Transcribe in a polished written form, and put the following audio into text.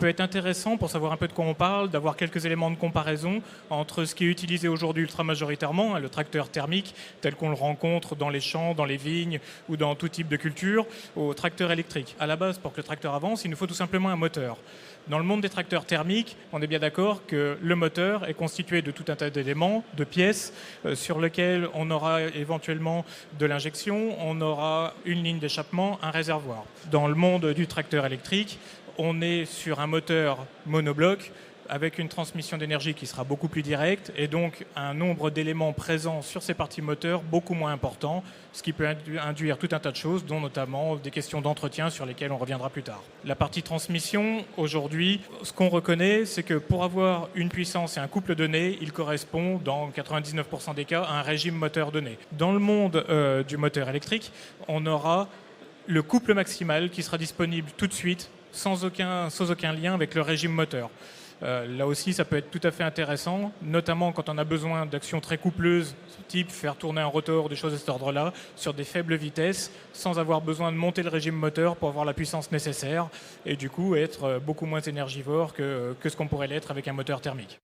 peut être intéressant pour savoir un peu de quoi on parle, d'avoir quelques éléments de comparaison entre ce qui est utilisé aujourd'hui ultra majoritairement, le tracteur thermique tel qu'on le rencontre dans les champs, dans les vignes ou dans tout type de culture, au tracteur électrique. À la base, pour que le tracteur avance, il nous faut tout simplement un moteur. Dans le monde des tracteurs thermiques, on est bien d'accord que le moteur est constitué de tout un tas d'éléments, de pièces, sur lesquelles on aura éventuellement de l'injection, on aura une ligne d'échappement, un réservoir. Dans le monde du tracteur électrique, on est sur un moteur monobloc avec une transmission d'énergie qui sera beaucoup plus directe et donc un nombre d'éléments présents sur ces parties moteurs beaucoup moins important, ce qui peut induire tout un tas de choses, dont notamment des questions d'entretien sur lesquelles on reviendra plus tard. La partie transmission, aujourd'hui, ce qu'on reconnaît, c'est que pour avoir une puissance et un couple donné, il correspond dans 99% des cas à un régime moteur donné. Dans le monde du moteur électrique, on aura le couple maximal qui sera disponible tout de suite sans aucun lien avec le régime moteur. Là aussi, ça peut être tout à fait intéressant, notamment quand on a besoin d'actions très coupleuses, type faire tourner un rotor, des choses de cet ordre-là, sur des faibles vitesses, sans avoir besoin de monter le régime moteur pour avoir la puissance nécessaire, et du coup être beaucoup moins énergivore que ce qu'on pourrait l'être avec un moteur thermique.